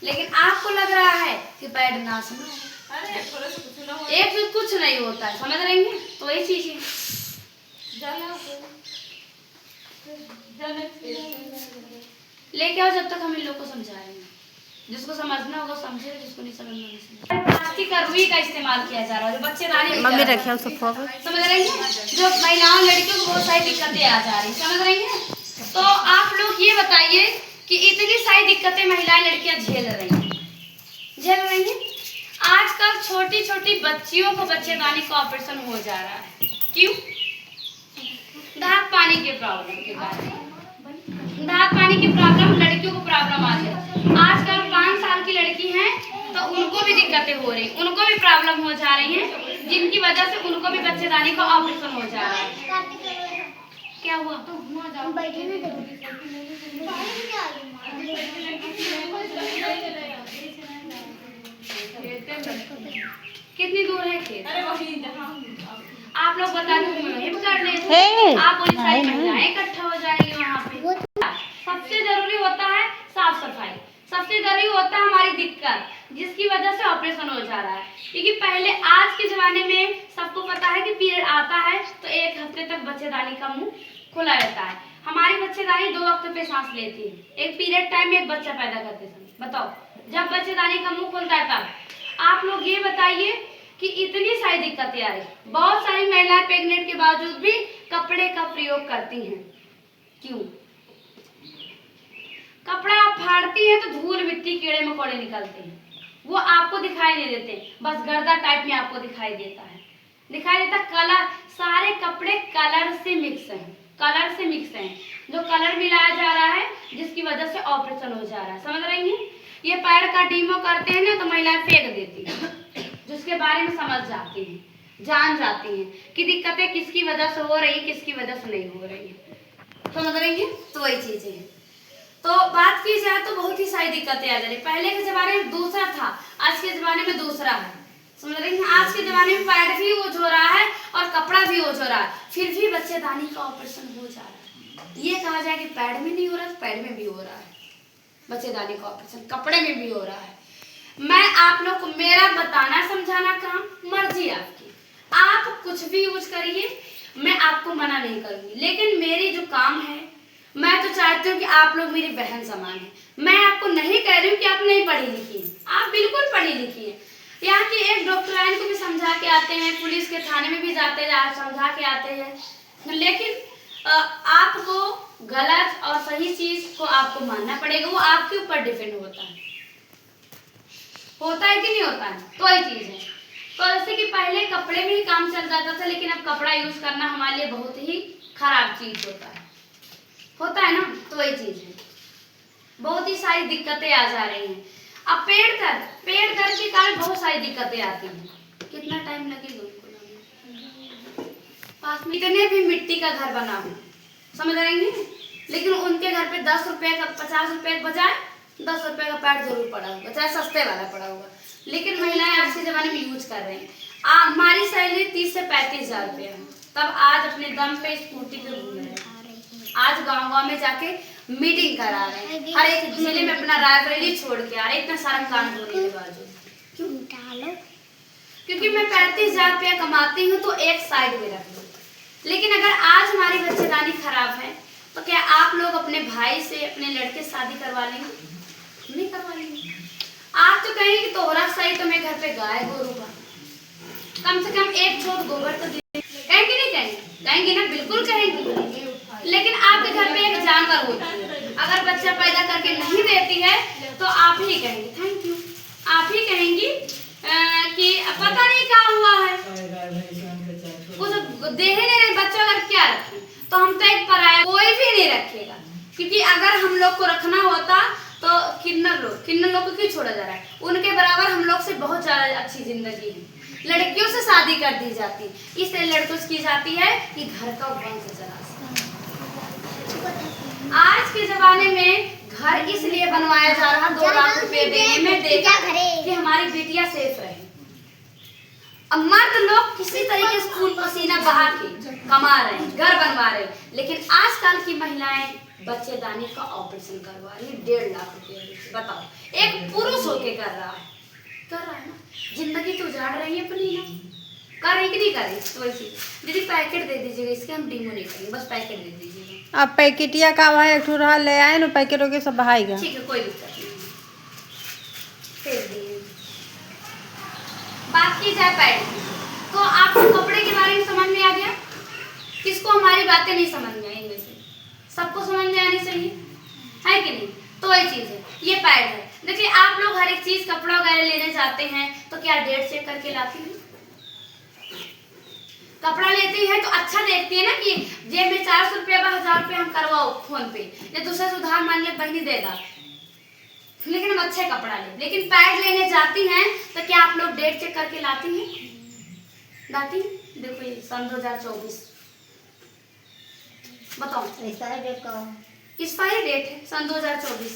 लेकिन आपको लग रहा है कि पैड नाश ना हो। अरे थोड़ा सा कुछ ना हो, एक से कुछ नहीं होता है, समझ रही हैं? तो वही चीज है। लेके आओ, जब तक हम इन लोग को समझाएंगे। जिसको समझना होगा समझे, जिसको नहीं समझना नहीं समझे। प्लास्टिक का रुई का इस्तेमाल किया जा रहा है, जो बच्चेदानी मम्मी रखे सोफा पर। समझ रही हैं? जो महिलाओं लड़कियों को बहुत सारी दिक्कतें आ जा रही, समझ रही हैं? तो आप लोग ये बताइए कि इतनी सारी दिक्कतें महिलाएं लड़कियां झेल रही हैं। आजकल छोटी छोटी बच्चियों को बच्चेदानी का ऑपरेशन हो जा रहा है। क्यों? दांत पानी के प्रॉब्लम के कारण। दांत पानी की प्रॉब्लम लड़कियों को प्रॉब्लम आ जाए। आजकल 5 साल की लड़की हैं तो उनको भी दिक्कतें हो रही, उनको भी प्रॉब्लम हो जा रही हैं, जिनकी वजह से उनको भी बच्चेदानी का ऑपरेशन हो जा रहा है। क्या हुआ? कितनी दूर है खेत? आप लोग बता दो, वहीं कर लेते। आप बोली सारी महिलाएं इकट्ठा हो जाएंगी वहाँ पे। सबसे जरूरी होता है साफ सफाई, सबसे जरूरी होता है हमारी दिक्कत, जिसकी वजह से ऑपरेशन हो जा रहा है। क्योंकि पहले आज के जमाने में सबको पता है कि पीरियड आता है तो 1 हफ्ते तक बच्चेदानी का मुंह खुला रहता है। हमारी बच्चेदानी 2 वक्त पे सांस लेती है, एक पीरियड टाइम में, एक बच्चा पैदा करते समय। बताओ, जब बच्चेदानी का मुंह खुलता है तब। आप लोग ये बताइए कि इतनी सारी दिक्कतें आ रही, बहुत सारी महिलाएं प्रेग्नेंट के बावजूद भी कपड़े का प्रयोग करती हैं। क्यों? कपड़ा आप फाड़ती हैं तो धूल मिट्टी कीड़े मकोड़े निकलते हैं, वो आपको दिखाई नहीं देते, बस गर्दा टाइप में आपको दिखाई देता है। कलर, सारे कपड़े कलर से मिक्स हैं, जो कलर मिलाया जा रहा है, जिसकी वजह से ऑपरेशन हो जा रहा है। समझ रही हैं? ये पैर का डीमो करते हैं ना तो महिलाएं फेंक देती हैं, जिसके बारे में समझ जाती हैं, जान जाती हैं कि दिक्कतें किसकी वजह से हो रही, किसकी वजह से नहीं हो रही है। समझ रही हैं? तो वही चीजें हैं। तो बात की जाए तो बहुत ही सारी दिक्कतें आ जा रही। पहले के जमाने में दूसरा था, आज के जमाने में दूसरा है। समझ रही हैं? आज के जमाने में पैड भी यूज हो रहा है और कपड़ा भी यूज हो रहा है, फिर भी बच्चेदानी का ऑपरेशन हो जा रहा है। ये कहा जाए कि पैड में नहीं हो रहा है, पैड में भी हो रहा है बच्चेदानी का ऑपरेशन, कपड़े में भी हो रहा है। मैं आप लोग को, मेरा बताना समझाना काम, मर्जी आपकी, आप कुछ भी यूज करिए, मैं आपको मना नहीं करूंगी। लेकिन मेरी जो काम है, मैं तो चाहती हूँ कि आप लोग मेरी बहन समान हैं। मैं आपको नहीं कह रही हूँ कि आप नहीं पढ़ी लिखी हैं, आप बिल्कुल पढ़ी लिखी हैं। यहाँ की एक डॉक्टराइन को भी समझा के आते हैं, पुलिस के थाने में भी जाते हैं, समझा के आते हैं। लेकिन आपको गलत और सही चीज को आपको मानना पड़ेगा, वो आपके ऊपर डिपेंड होता है कि नहीं होता है। तो वही चीज है। तो जैसे कि पहले कपड़े में ही काम चल जाता था, लेकिन अब कपड़ा यूज करना हमारे लिए बहुत ही खराब चीज होता है ना। तो वही चीज है, बहुत ही सारी दिक्कतें आ जा रही हैं। अब पेड़ दर्द के कारण बहुत सारी दिक्कतें आती हैं। कितना टाइम लगेगा उनको पास में? इतने भी मिट्टी का घर बना हो, समझ रही हैं? लेकिन उनके घर पे 10 रुपए का, 50 रुपए के बजाय 10 रुपए का पैड जरूर पड़ा होगा, चाहे सस्ते वाला पड़ा होगा। लेकिन महिलाएं आज के जमाने में यूज कर रहे हैं। हमारी सैलरी 30 से 35 हजार रुपये है, तब आज अपने दम पे स्कूटी पे घूम रहे हैं। आज गांव में जाके मीटिंग करा रहे हैं, हर एक जिले में अपना रायबरेली छोड़ के आ रहे हैं, इतना सारा काम होने के बावजूद। क्यों? क्योंकि मैं 35 हजार रुपया कमाती हूँ तो एक साइड में रख लूँ। लेकिन अगर आज हमारी बच्चेदानी खराब है तो क्या आप लोग अपने भाई से, अपने लड़के से शादी करवा लेंगे? नहीं करवा लेंगे। आप तो कहेंगे कि तोहरा सही तो मैं घर पे गाय गोरू का, कम से कम एक छोट गोबर तो दे। कहेंगे नहीं कहेंगे? कहेंगे ना, बिल्कुल कहेंगे। लेकिन आपके घर में एक जानवर होती है, अगर बच्चा पैदा करके नहीं देती है तो आप ही कहेंगे थैंक यू, आप ही कहेंगी कि पता नहीं क्या हुआ है, कुछ दे ही नहीं रहे बच्चा, अगर क्या रखें। तो हम तो एक पराया, कोई भी नहीं रखेगा। क्योंकि अगर हम लोग को रखना होता तो किन्नर लोग को क्यों छोड़ा जा रहा है? उनके बराबर हम लोग से बहुत ज्यादा अच्छी जिंदगी है। लड़कियों से शादी कर दी जाती, इसलिए लड़कों से की जाती है कि घर का वंश चला। आज के जमाने में घर इसलिए बनवाया जा रहा है 2 लाख रुपए देने में, देखा कि हमारी बेटियां सेफ रहे। अब मर्द लोग किसी तरीके से खून पसीना बहा के कमा रहे हैं, घर बनवा रहे हैं, लेकिन आजकल की महिलाएं बच्चेदानी का ऑपरेशन करवा रही है 1.5 लाख रुपए। बताओ, एक पुरुष होके कर रहा है ना, जिंदगी तो उजाड़ रही है अपनी ना, कर रही कि नहीं कर रही। तो वही चीज दीदी पैकेट दे दीजिएगा, इसके हम डिमो नहीं करेंगे, बस पैकेट दे दीजिएगा। अब पैकेटिया का वहाँ एक ठुरा ले आए ना, पैकेट होके सब बहाएगा। ठीक है, कोई दिक्कत नहीं। फिर दिए बात की जाए पैड की, तो आपको कपड़े के बारे में समझ में आ गया? किसको हमारी बातें नहीं समझ में आई? इनमें से सबको समझ में आनी चाहिए, है कि नहीं? तो वही चीज है, ये पैड है। देखिए आप लोग हर एक चीज कपड़ा वगैरह लेने जाते हैं तो क्या डेट चेक करके लाती हैं? कपड़ा लेती है तो अच्छा देखती है ना कि जेब में 400 रुपया 1000 रुपया हम करवाओ फोन पे, या दूसरे से उधार मान ले बहनी देगा, लेकिन हम अच्छा कपड़ा ले। लेकिन पैड लेने जाती हैं तो क्या आप लोग डेट चेक करके लाती हैं? लाती हैं? देखो ये सन 2024, बताओ एक्सपायरी डेट है सन 2024,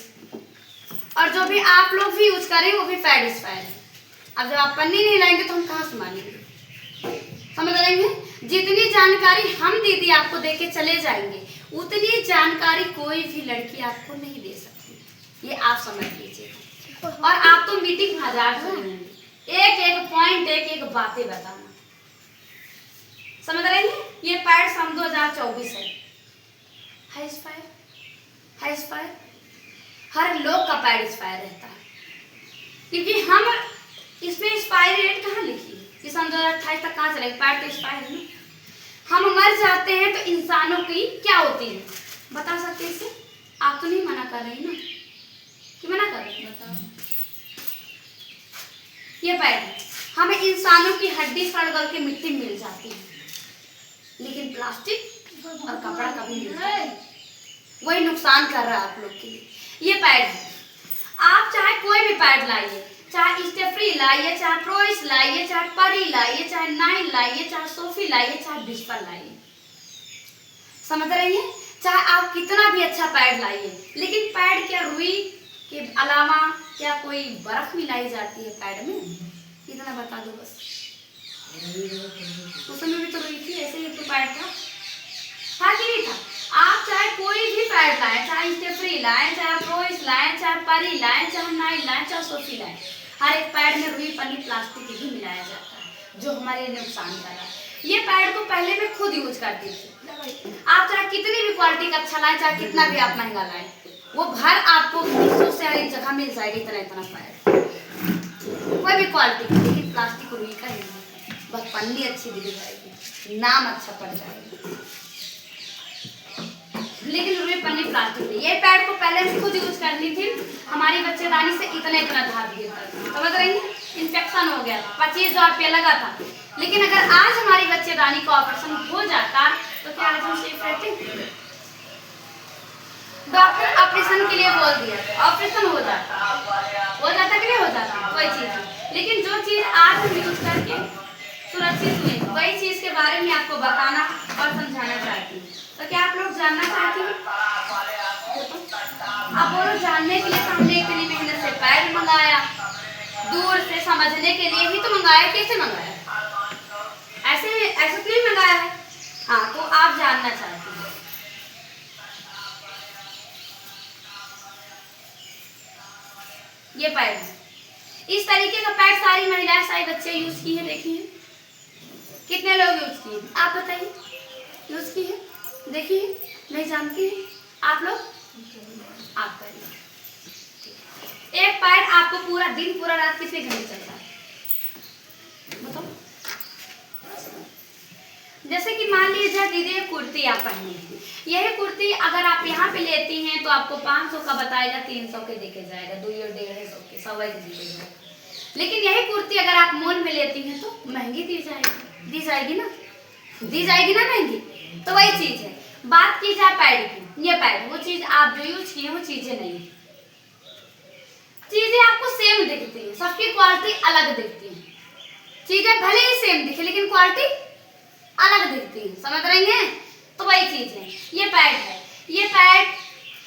और जो भी आप लोग भी यूज करें वो भी पैड एक्सपायर है। अब जब आप पन्नी नहीं लाएंगे तो हम कहाँ से मानेंगे? समझ रहे हैं? जितनी जानकारी हम दीदी आपको देके चले जाएंगे उतनी जानकारी कोई भी लड़की आपको नहीं दे सकती, ये आप समझ लीजिए। और आप तो मीटिंग हजार सुनेंगे, एक एक पॉइंट एक एक बातें बताना, समझ रहे हैं? ये पैड सन 2024 है एक्सपायर, है एक्सपायर। हर लोग का पैड एक्सपायर रहता है, क्योंकि हम इसमें एक्सपायरी डेट कहाँ लिखी है कि सन 2028 तक कहाँ चलेगा? पैड तो एक्सपायर है ना। हम मर जाते हैं तो इंसानों की क्या होती है बता सकते हैं इससे? आप तो नहीं मना कर रही ना, कि मना कर रही? बताओ। ये पैड है, हमें इंसानों की हड्डी सड़ गल के मिट्टी मिल जाती है, लेकिन प्लास्टिक और कपड़ा कभी मिलता है, वही नुकसान कर रहा है आप लोग के लिए। ये पैड है, आप चाहे कोई भी पैड लाइए, चाहे स्टेफ्री लाइए, चाहे प्रोइस लाइए, चाहे परी लाइए, चाहे नाइन लाइए, चाहे सोफी लाइए, चाहे बिस्पर लाइए, समझ रही हैं? चाहे आप कितना भी अच्छा पैड लाइए, लेकिन पैड क्या रुई के अलावा क्या कोई बर्फ मिलाई जाती है पैड में? इतना बता दो बस। उसमें भी तो रुई थी, ऐसे ही तो पैड था कि नहीं था? आप चाहे कोई भी पैड लाए, चाहे स्टेफ्री लाए, चाहे प्रोइस लाए, चाहे परी लाए, चाहे नाइन लाए, चाहे सोफी लाए, हर एक पैड में रुई पन्नी प्लास्टिक ही मिलाया जाता है, जो हमारे लिए नुकसान कर रहा है। ये पैड को पहले मैं खुद यूज करती थी। आप चाहे कितनी भी क्वालिटी का अच्छा लाए, चाहे कितना भी आप महंगा लाए, वो घर आपको 200 से एक जगह मिल जाएगी, इतना इतना पैड कोई भी क्वालिटी, लेकिन प्लास्टिक रुई का नहीं, बस पन्नी अच्छी दिख जाएगी, नाम अच्छा पड़ जाएगा, लेकिन रुई पन्नी प्लास्टिक नहीं। ये पैड को पहले से खुद यूज कर ली थी, हमारी बच्चेदानी से इतना इतना धार गिरता था, समझ रही हैं? इन्फेक्शन हो गया, 25,000 रुपया लगा था। लेकिन अगर आज हमारी बच्चेदानी का ऑपरेशन हो जाता तो क्या आज हम सेफ रहते? डॉक्टर ऑपरेशन के लिए बोल दिया, ऑपरेशन हो जाता कि नहीं हो जाता? वही चीज है, लेकिन जो चीज आज हम यूज करके सुरक्षित हुए, वही चीज के बारे में आपको बताना और समझाना चाहती हूँ। तो क्या आप लोग जानना चाहती हैं? अब वो लोग जानने के लिए तो हमने इतनी मेहनत से पैड मंगाया, दूर से समझने के लिए ही तो मंगाया। कैसे मंगाया? ऐसे तो नहीं मंगाया है। हाँ, तो आप जानना चाहती हैं। ये पैड है, इस तरीके का पैड सारी महिलाएं, सारे बच्चे यूज की है। देखिए कितने लोग यूज किए, आप बताइए, यूज की है? देखिए, नहीं जानती हैं आप लोग? आप करिए। एक पैड आपको पूरा दिन पूरा रात कितने घंटे चलता है बताओ? जैसे कि मान लीजिए दीदी कुर्ती आप पहनी, यही कुर्ती अगर आप यहाँ पे लेती हैं तो आपको 500 का बताएगा, 300 के देके जाएगा, 200-150 के, 100 के देके जाएगा। लेकिन यही कुर्ती अगर आप मॉल में लेती हैं तो महंगी दी जाएगी ना महंगी। तो वही चीज है, बात की जाए पैड की, ये पैड वो चीज आप जो यूज किए वो चीजें नहीं, चीजें आपको सेम दिखती है, सबकी क्वालिटी अलग दिखती है। चीजें भले ही सेम दिखे लेकिन क्वालिटी अलग दिखती है, समझ रही हैं? तो वही चीज है, ये पैड है। ये पैड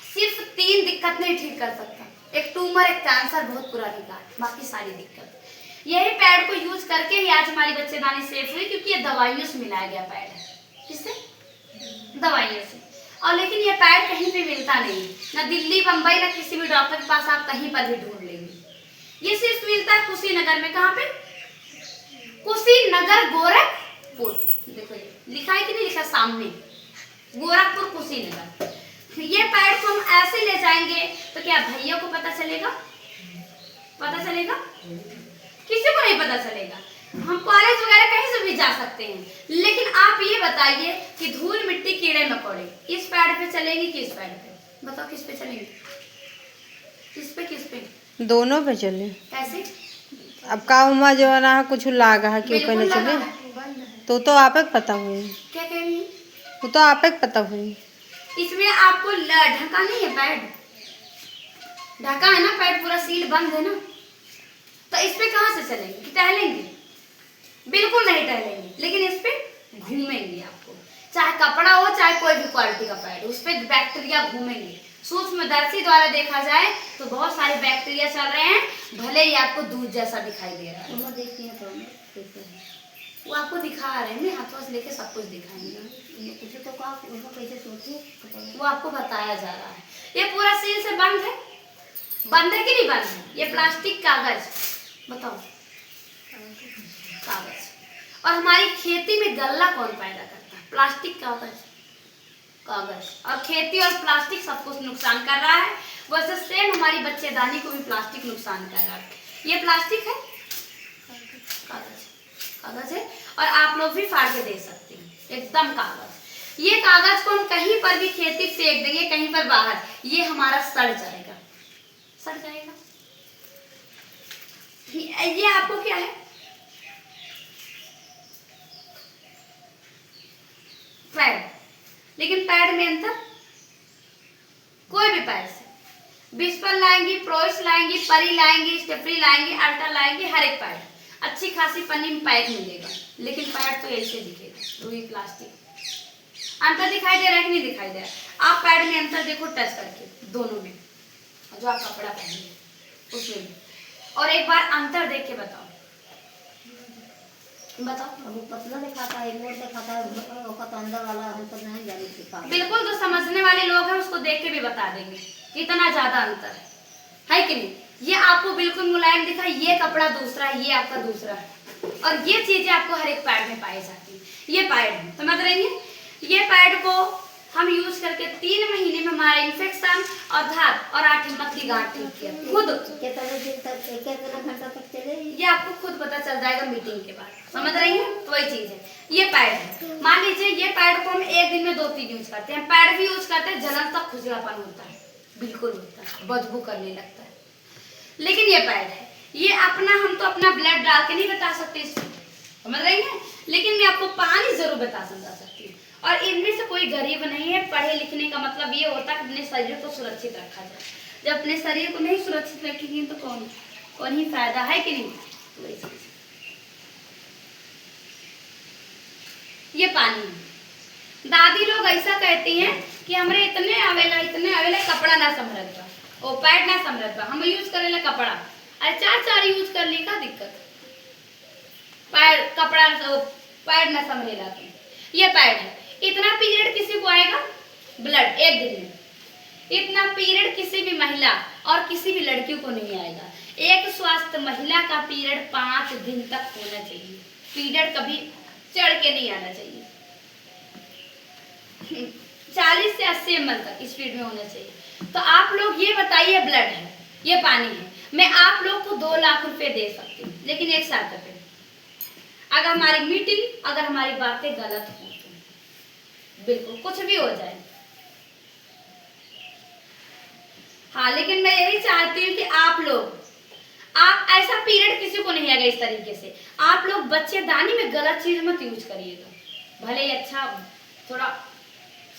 सिर्फ 3 दिक्कत नहीं ठीक कर सकता, एक ट्यूमर, एक कैंसर, बहुत पुरानी बात, बाकी सारी दिक्कत। यही पैड को यूज करके ही आज हमारी बच्चेदानी सेफ हुई, क्योंकि ये दवाइयों से मिलाया गया पैड है। किससे? दवाइयों से। और लेकिन ये पैड कहीं पे मिलता नहीं है, ना दिल्ली बम्बई ना किसी भी डॉक्टर के पास आप कहीं पर भी ढूंढ लेंगे। ये सिर्फ मिलता है कुशीनगर में। कहाँ पे? कुशीनगर, गोरखपुर। देखो ये लिखा है कि नहीं लिखा सामने, गोरखपुर कुशीनगर। ये पैड को हम ऐसे ले जाएंगे तो क्या भैया को पता चलेगा? पता चलेगा? किसी को नहीं पता चलेगा। हम कॉलेज वगैरह कहीं से भी जा सकते हैं, लेकिन आप ये बताइए कि धूल मिट्टी कीड़े मकोड़े इस पैड पे चलेंगे कि इस पैड पे? बताओ किस पे चलेंगे? किस पे किस पे? दोनों पे चले। कैसे? अब का उमा जो है ना कुछ लागा है क्यों बिल्कुल कहने लगा चले, है। तो आप एक पता हुई, क्या कह रही है? वो तो आप एक पता हुई। इसमें आपको ढका नहीं है पैड, ढका है ना पैड, पूरा सील बंद है ना, तो इस पे कहाँ से चलेंगे? कि टहलेंगे? बिल्कुल नहीं टहलेंगे, लेकिन इस पे घूमेंगे। आपको चाहे कपड़ा हो चाहे कोई भी क्वालिटी का पैड, उस पे बैक्टीरिया घूमेंगे। सूक्ष्मदर्शी द्वारा देखा जाए तो बहुत सारे बैक्टीरिया चल रहे हैं, भले ही आपको दूध जैसा दिखाई दे रहा है। वो आपको दिखा रहे हैं, हाथों से लेके सब कुछ दिखाएंगे। तो कैसे सोचिए, वो आपको बताया जा रहा है। ये पूरा सील से बंद है, बंद है कि नहीं बंद है? ये प्लास्टिक कागज, बताओ कागज। और हमारी खेती में गल्ला कौन पैदा करता है? प्लास्टिक कागज, कागज। और खेती और प्लास्टिक सब कुछ नुकसान कर रहा है, वैसे सेम हमारी बच्चेदानी को भी प्लास्टिक नुकसान कर रहा है। ये प्लास्टिक है, कागज, कागज है, और आप लोग भी फाड़ के दे सकते हैं, एकदम कागज। ये कागज को हम कहीं पर भी खेती फेंक देंगे, कहीं पर बाहर, ये हमारा सड़ जाएगा, सड़ जाएगा। ये आपको क्या है? पैड। लेकिन पैड में अंतर, कोई भी पैड से बिस्पल लाएंगी, प्रोइस लाएंगी, परी लाएंगी, स्टेपरी लाएंगी, अल्टा लाएंगी, हर एक पैड अच्छी खासी पन्नी में पैक मिलेगा, लेकिन पैड तो ऐसे दिखेगा, रुई प्लास्टिक। अंतर दिखाई दे रहा है कि नहीं दिखाई दे रहा है? आप पैड में अंतर देखो टच करके, दोनों में, जो आप कपड़ा पहने उसमें भी, और एक बार अंतर देख के बताओ, बताओ। वो पतला दिखाता है, मोड़ दिखाता है, तो अंदर वाला हम तो नहीं जाने दिखा। बिल्कुल, जो समझने वाले लोग हैं उसको देख के भी बता देंगे कितना ज्यादा अंतर है कि नहीं। ये आपको बिल्कुल मुलायम दिखा, ये कपड़ा दूसरा है, ये आपका दूसरा है, और ये चीजें आपको हर एक पैड में पाई जाती है। ये पैड है, समझ रही हैं? ये पैड को हम यूज करके 3 महीने में हमारा इन्फेक्शन और धात और 8 हिम्मत की गांठ ठीक किया खुद। कितने दिन तक, कितना घंटा तक चले? ये आपको खुद पता चल जाएगा मीटिंग के बाद, समझ रही हैं? तो वही चीज है, ये पैड है। मान लीजिए ये पैड को हम एक दिन में 2-3 यूज करते हैं, पैड भी यूज करते हैं, जलन तक खुजलापन होता है, बिल्कुल होता है, बदबू करने लगता है, लेकिन ये पैड है। ये अपना, हम तो अपना ब्लड डाल के नहीं बता सकते इसमें, समझ रही हैं? लेकिन मैं आपको पानी जरूर बता समझा सकती हूँ। और इनमें से कोई गरीब नहीं है। पढ़े लिखने का मतलब ये होता है कि अपने शरीर को सुरक्षित रखा जाए। जब अपने शरीर को नहीं सुरक्षित रखेंगे तो कौन ही फायदा है कि नहीं? तो ये पानी है। दादी लोग ऐसा कहती हैं कि हमरे इतने आवेला कपड़ा ना संभरत बा, ओ पैड ना संभरत बा, हम यूज करेला कपड़ा, अरे 4 यूज कर ली का दिक्कत? पैड कपड़ा पैड ना संभरेला तो ये पैड है। इतना पीरियड किसी को आएगा ब्लड एक दिन में, इतना पीरियड किसी भी महिला और किसी भी लड़की को नहीं आएगा। एक स्वस्थ महिला का पीरियड 5 दिन तक होना चाहिए। पीरियड कभी चढ़ के नहीं आना चाहिए। 40 से 80 ml तक स्पीड में होना चाहिए। तो आप लोग ये बताइए, ब्लड है, ये पानी है, मैं आप लोग को 2 लाख रुपए दे सकती हूँ, लेकिन एक शर्त पे, अगर हमारी मीटिंग, अगर हमारी बातें गलत हो तो बिल्कुल कुछ भी हो जाए। हाँ, लेकिन मैं यही चाहती हूँ कि आप ऐसा पीरियड किसी को नहीं आएगा इस तरीके से। आप लोग बच्चेदानी में गलत चीज मत यूज करिएगा, भले ही अच्छा थोड़ा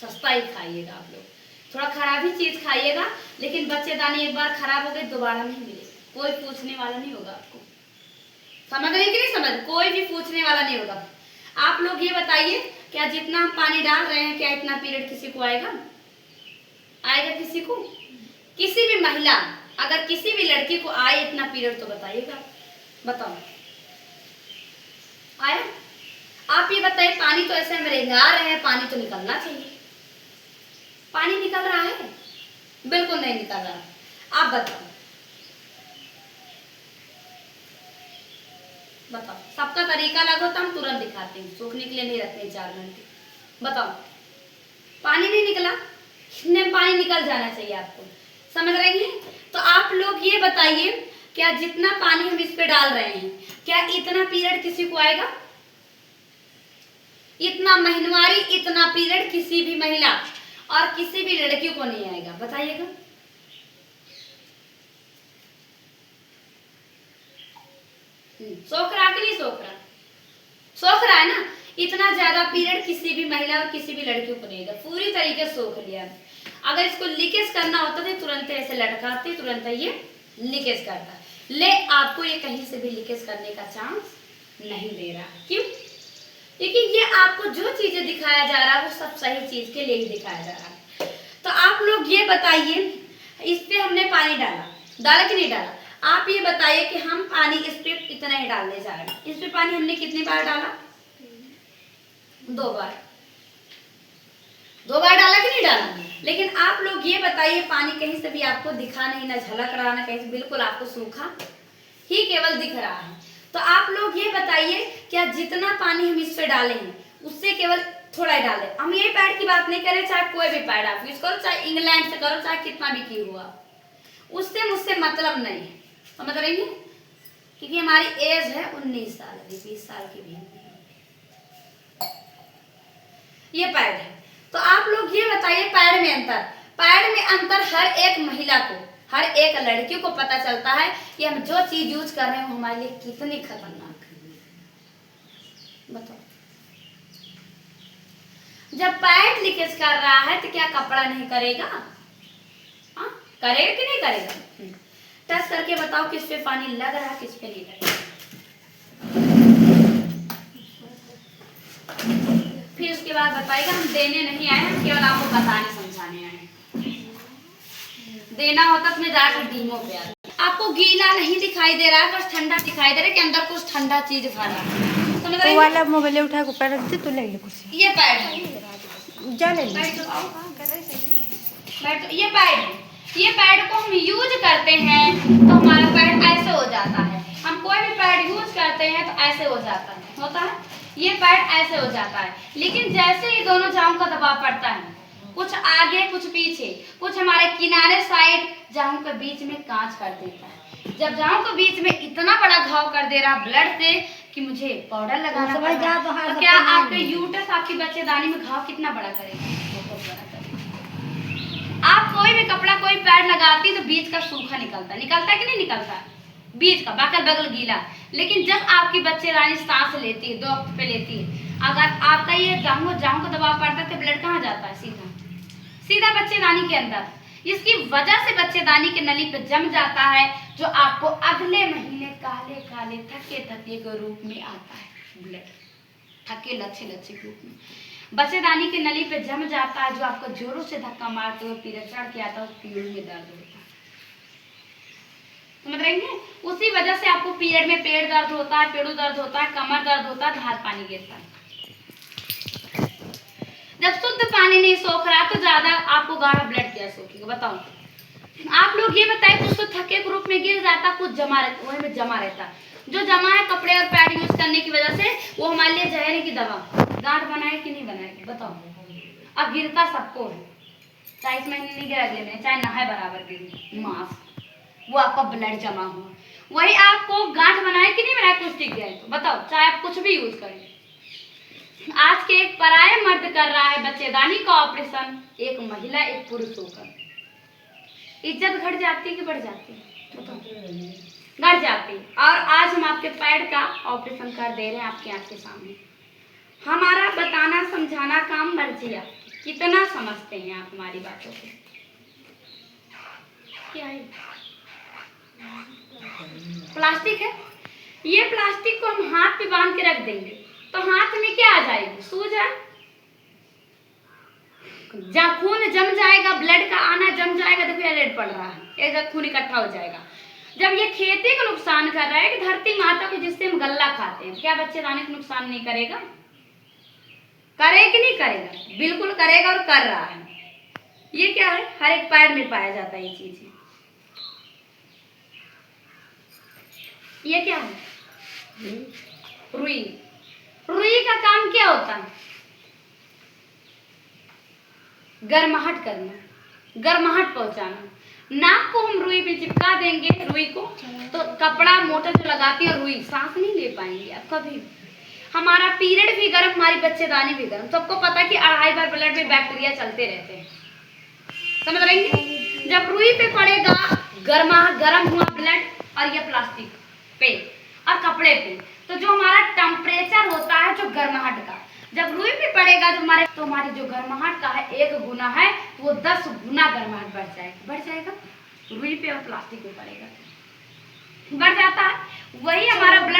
सस्ता ही खाइएगा, आप लोग थोड़ा खराब ही चीज खाइएगा, लेकिन बच्चेदानी एक बार खराब हो गई दोबारा नहीं मिलेगी, कोई पूछने वाला नहीं होगा आपको। समझ रहे कि नहीं समझ? कोई भी पूछने वाला नहीं होगा। आप लोग ये बताइए, क्या जितना हम पानी डाल रहे हैं क्या इतना पीरियड किसी को आएगा? आएगा किसी को? किसी भी महिला, अगर किसी भी लड़की को आए इतना पीरियड तो बताइएगा, बताओ आया? आप ये बताइए, पानी तो ऐसे हम रेंगा रहे हैं, पानी तो निकलना चाहिए, पानी निकल रहा है? बिल्कुल नहीं निकल रहा। आप बताओ बताओ। सबका तरीका अलग होता, हम तुरंत दिखाते हैं, सूखने के लिए नहीं रखते हैं 4 घंटे। बताओ, पानी नहीं निकला, कितने में पानी निकल जाना चाहिए आपको, समझ रहे हैं? तो आप लोग ये बताइए, क्या जितना पानी हम इस पे डाल रहे हैं, क्या इतना पीरियड किसी को आएगा? इतना महीनवारी, इतना पीरियड किसी भी महिला और किसी भी लड़की को नहीं आएगा, बताइएगा। सोख रहा कि नहीं सोख रहा? सोख रहा है ना। इतना ज्यादा पीरियड किसी भी महिला और किसी भी लड़की को नहीं आएगा, पूरी तरीके से सोख लिया। अगर इसको लीकेज करना होता तो तुरंत ऐसे लटकाते, तुरंत ये लीकेज करता। ले आपको ये कहीं से भी लीकेज करने का चांस नहीं दे रहा। क्यों? क्योंकि ये आपको जो चीजें दिखाया जा रहा है वो सब सही चीज के लिए ही दिखाया जा रहा है। तो आप लोग ये बताइए, इस पे हमने पानी डाला कि नहीं डाला? आप ये बताइए कि हम पानी इस पे इतना ही डालने जा रहे हैं। इस पे पानी हमने कितनी बार डाला? 2 बार। 2 बार डाला कि नहीं डाला? लेकिन आप लोग ये बताइए, पानी कहीं से भी आपको दिखा नहीं, ना झलक रहा, ना कहीं से, बिल्कुल आपको सूखा ही केवल दिख रहा है। तो आप लोग ये बताइए, क्या जितना पानी हम इस पे डाले हैं उससे केवल थोड़ा ही डाले। हम ये पैड की बात नहीं करें, चाहे कोई भी पैड आप यूज करो, चाहे इंग्लैंड से करो, चाहे कितना भी की हुआ, उससे मुझसे मतलब नहीं है, समझ रही हैं? क्योंकि हमारी एज है 19 साल, अभी 20 साल की भी नहीं। ये पैड है। तो आप लोग ये बताइए, पैड में अंतर हर एक महिला को, हर एक लड़की को पता चलता है कि हम जो चीज यूज कर रहे हैं वो हमारे लिए कितनी खतरनाक है। बताओ, जब पैड लीकेज कर रहा है तो क्या कपड़ा नहीं करेगा? हाँ, करेगा कि नहीं करेगा? टेस्ट करके बताओ, किस पे पानी लग रहा है, किस पे नहीं लग रहा। फिर उसके बाद बताइएगा। हम देने नहीं आए, हम केवल आपको बताने समझाने आए। देना होता तो मैं जाकर डीमो पे आती। आपको गीला नहीं दिखाई दे रहा है, बस ठंडा दिखाई दे रहा है कि अंदर कुछ ठंडा चीज भरा है। समझ रहे हैं? वाला मोबाइल उठा के पैर रख दे, तो ले ले कुछ। ये पैड है, जा ले ले। बैठ। ये पैड को हम यूज करते हैं तो हमारा पैड ऐसे हो जाता है। हम कोई भी पैड यूज करते हैं तो ऐसे हो जाता है, होता है। ये पैड ऐसे हो जाता है, लेकिन जैसे ही दोनों जांघों का दबाव पड़ता है, कुछ आगे कुछ पीछे, कुछ हमारे किनारे साइड, जांघों के बीच में कांच कर देता है। जब जांघों के बीच में इतना बड़ा घाव कर दे रहा ब्लड से कि मुझे पाउडर लगाना पड़ रहा है, तो क्या आपके यूट्रस, आपकी बच्चेदानी में घाव कितना बड़ा करेगा? बहुत बड़ा करेगा। आप कोई भी कपड़ा, कोई पैड लगाती तो बीच का सूखा निकलता है कि नहीं निकलता? बीच का बाकल बगल गीला। लेकिन जब आपकी बच्चेदानी सांस लेती है, 2 वक्त पे लेती है, अगर आपका ये जांघों को दबाव पड़ता है तो ब्लड कहाँ जाता है? सीधा बच्चेदानी के अंदर। इसकी वजह से बच्चेदानी के नली पे जम जाता है, जो आपको अगले महीने काले काले थके के रूप में आता है। ब्लड थके लच्छे के रूप में बच्चेदानी के नली पे जम जाता है, जो आपको जोरों से धक्का मारते हुए पीरियड चढ़ के आता है, पीरियड में दर्द होता है। समझ रही हैं? उसी वजह से आपको पीरियड में पेट दर्द होता है, पेड़ू दर्द होता है, कमर दर्द होता है, हाथ पानी गिरता है। जब शुद्ध पानी नहीं सोख रहा तो ज्यादा आपको गाढ़ा ब्लड क्या सोखेगा? बताओ। आप लोग ये बताइए, कुछ तो थके के रूप में गिर जाता, कुछ जमा रहता, वही में जमा रहता। जो जमा है कपड़े और पैड यूज करने की वजह से, वो हमारे लिए जहर की दवा, गांठ बनाए कि नहीं बनाए? बताओ। अब गिरता सबको है, चाहे इस महीने नहीं गिरा, अगले महीने, चाहे नहाए बराबर गिरे मास, वो आपका ब्लड जमा हुआ, वही आपको गांठ बनाए कि नहीं बनाए? कुछ टिक गया तो बताओ, चाहे आप कुछ भी यूज करें। आज के एक पराया मर्द कर रहा है बच्चेदानी का ऑपरेशन, एक महिला, एक पुरुष होकर। इज्जत घट जाती है कि बढ़ जाती है? घट जाती है। और आज हम आपके पैड का ऑपरेशन कर दे रहे हैं आपकी आंख के सामने। हमारा बताना समझाना काम मर्जी है, कितना समझते हैं आप हमारी बातों को? क्या है? प्लास्टिक है। ये प्लास्टिक को हम हाथ पे बांध के रख देंगे तो हाथ में क्या आ जाएगी? सूज है। जब खून जम जाएगा, ब्लड का आना जम जाएगा, देखो रेड पड़ रहा है, एक खून इकट्ठा हो जाएगा। जब ये खेती को नुकसान कर रहा है कि धरती माता को जिससे हम गल्ला खाते हैं, क्या बच्चेदानी को नुकसान नहीं करेगा? करे कि नहीं करेगा? बिल्कुल करेगा और कर रहा है। ये क्या है? हर एक पैर में पाया जाता है ये चीज। ये क्या है? रुई। रुई का काम क्या होता है? गर्माहट करना, गर्माहट पहुंचाना। नाक को हम रुई पे चिपका देंगे, रुई को, तो कपड़ा मोटा जो लगाती है रुई, सांस नहीं ले पाएंगे आप कभी। हमारा पीरियड भी गर्म, हमारी बच्चेदानी भी गर्म। सबको पता है कि 2.5 बार ब्लड में बैक्टीरिया चलते रहते हैं, समझ रहे हैं? जब रुई पे पड़ेगा गर्म हुआ ब्लड, और ये प्लास्टिक पे और कपड़े पे, तो जो हमारा टेम्परेचर होता है जो गर्माहट का, जब रुई पे पड़ेगा तो हमारी जो गर्माहट का है 1 गुना है, वो 10 गुना गर्माहट बढ़ जाएगा। रुई पे और प्लास्टिक पे पड़ेगा, बढ़ जाता है। वही हमारा ब्लड